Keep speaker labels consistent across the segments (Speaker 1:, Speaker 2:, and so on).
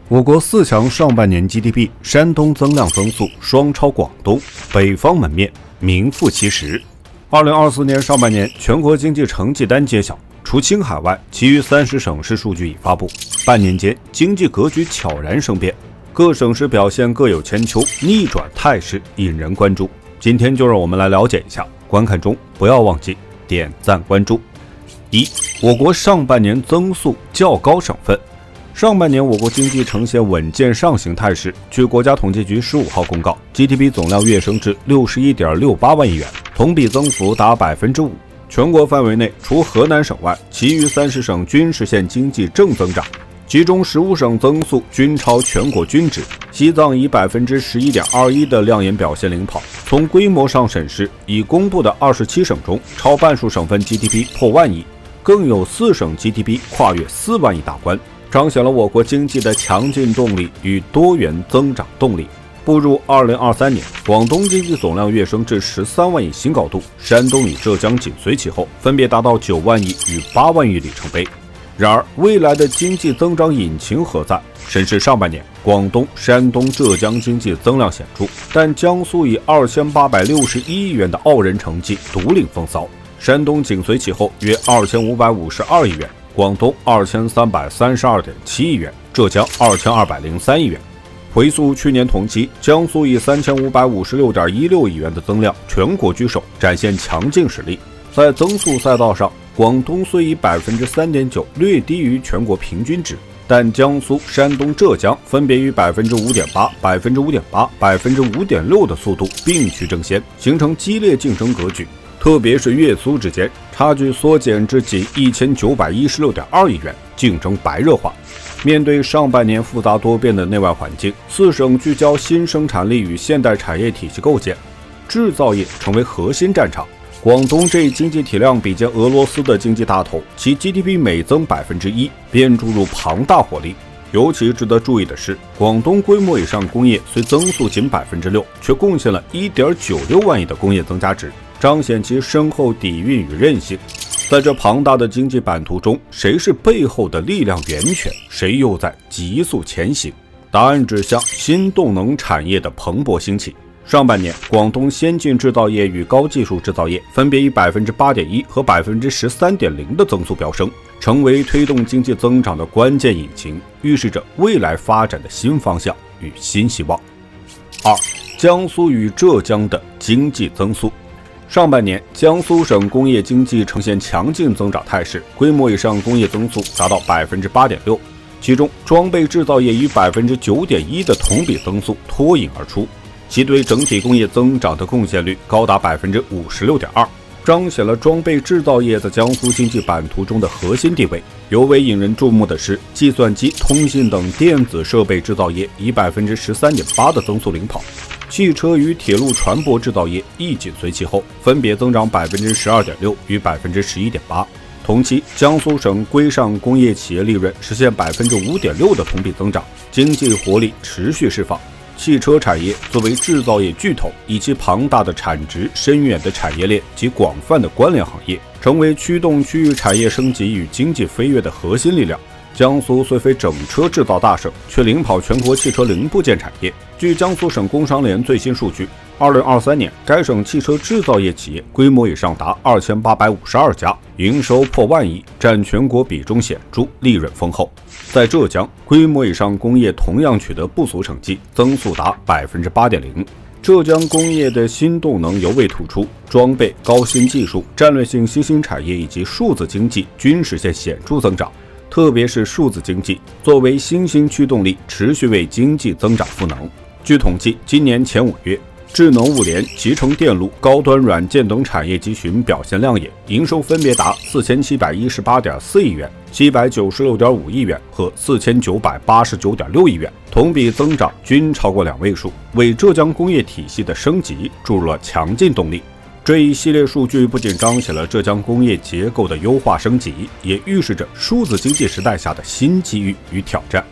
Speaker 1: 我国4强上半年 GDP， 山东增量增速双超广东，北方门面名副其实。2024年上半年全国经济成绩单揭晓，除青海外，其余30省市数据已发布。半年间，经济格局悄然生变，各省市表现各有千秋，逆转态势引人关注。今天就让我们来了解一下，观看中不要忘记点赞关注。1. 我国上半年增速较高省份。上半年我国经济呈现稳健上行态势。据国家统计局15号公告 ，GDP 总量跃升至61.68万亿元，同比增幅达 5%。全国范围内，除河南省外，其余30省均实现经济正增长，其中15省增速均超全国均值。西藏以 11.21% 的亮眼表现领跑。从规模上审视，已公布的27省中，超半数省份 GDP 破万亿，更有4省 GDP 跨越4万亿大关，彰显了我国经济的强劲动力与多元增长动力。步入2023年，广东经济总量跃升至13万亿新高度，山东与浙江紧随其后，分别达到9万亿与8万亿里程碑。然而，未来的经济增长引擎何在？审视上半年，广东、山东、浙江经济增量显著，但江苏以2861亿元的傲人成绩独领风骚，山东紧随其后约2552亿元，广东2332.7亿元，浙江2203亿元。回溯去年同期，江苏以3556.16亿元的增量全国居首，展现强劲实力。在增速赛道上，广东虽以 3.9% 略低于全国平均值，但江苏、山东、浙江分别于 5.8%、5.8%、5.6% 的速度并驱争先，形成激烈竞争格局。特别是粤苏之间，差距缩减至仅 1916.2亿元，竞争白热化。面对上半年复杂多变的内外环境，4省聚焦新生产力与现代产业体系构建，制造业成为核心战场。广东这一经济体量比肩俄罗斯的经济大头，其 GDP 每增 1%， 便注入庞大火力。尤其值得注意的是，广东规模以上工业虽增速仅 6%， 却贡献了 1.96 万亿的工业增加值，彰显其深厚底蕴与韧性。在这庞大的经济版图中，谁是背后的力量源泉？谁又在急速前行？答案指向新动能产业的蓬勃兴起。上半年，广东先进制造业与高技术制造业分别以 8.1% 和 13.0% 的增速飙升，成为推动经济增长的关键引擎，预示着未来发展的新方向与新希望。2. 江苏与浙江的经济增速。上半年，江苏省工业经济呈现强劲增长态势，规模以上工业增速达到 8.6%， 其中装备制造业以 9.1% 的同比增速脱颖而出，其对整体工业增长的贡献率高达 56.2%， 彰显了装备制造业在江苏经济版图中的核心地位。尤为引人注目的是，计算机、通信等电子设备制造业以 13.8% 的增速领跑，汽车与铁路船舶制造业亦紧随其后，分别增长 12.6% 与 11.8%。同期，江苏省规上工业企业利润实现 5.6% 的同比增长，经济活力持续释放。汽车产业作为制造业巨头，以其庞大的产值、深远的产业链及广泛的关联行业，成为驱动区域产业升级与经济飞跃的核心力量。江苏虽非整车制造大省，却领跑全国汽车零部件产业。据江苏省工商联最新数据，2023年该省汽车制造业企业规模以上达2852家，营收破万亿，占全国比重显著，利润丰厚。在浙江，规模以上工业同样取得不俗成绩，增速达 8.0%。浙江工业的新动能尤为突出，装备、高新技术、战略性新兴产业以及数字经济均实现显著增长。特别是数字经济作为新兴驱动力，持续为经济增长赋能。据统计，今年前5月，智能物联、集成电路、高端软件等产业集群表现亮眼，营收分别达 4718.4 亿元、796.5 亿元和 4989.6 亿元，同比增长均超过2位数，为浙江工业体系的升级注入了强劲动力。这一系列数据不仅彰显了浙江工业结构的优化升级，也预示着数字经济时代下的新机遇与挑战。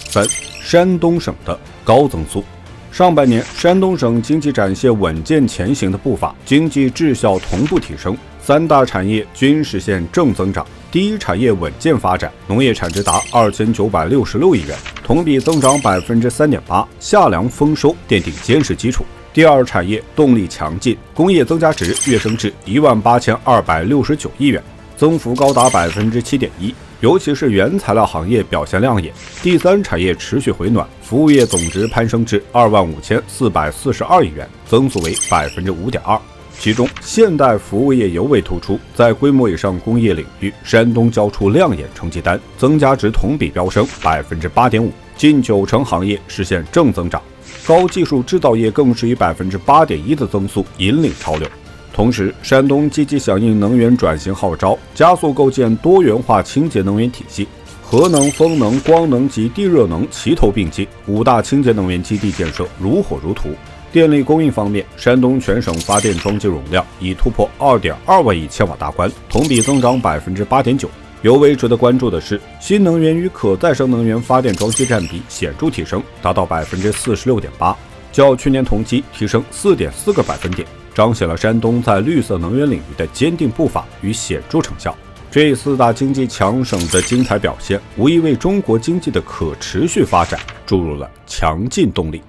Speaker 1: 3. 山东省的高增速。上半年，山东省经济展现稳健前行的步伐，经济质效同步提升，3大产业均实现正增长，第一产业稳健发展，农业产值达2966亿元，同比增长3.8%，夏粮丰收奠定坚实基础。第二产业动力强劲，工业增加值跃升至18269亿元，增幅高达7.1%，尤其是原材料行业表现亮眼。第三产业持续回暖，服务业总值攀升至25442亿元，增速为5.2%。其中，现代服务业尤为突出，在规模以上工业领域，山东交出亮眼成绩单，增加值同比飙升8.5%，近90%行业实现正增长。高技术制造业更是以8.1%的增速引领潮流。同时，山东积极响应能源转型号召，加速构建多元化清洁能源体系，核能、风能、光能及地热能齐头并进，5大清洁能源基地建设如火如荼。电力供应方面，山东全省发电装机容量已突破2.2万亿千瓦大关，同比增长8.9%。尤为值得关注的是，新能源与可再生能源发电装机占比显著提升，达到46.8%，较去年同期提升4.4个百分点，彰显了山东在绿色能源领域的坚定步伐与显著成效。这4大经济强省的精彩表现，无疑为中国经济的可持续发展注入了强劲动力。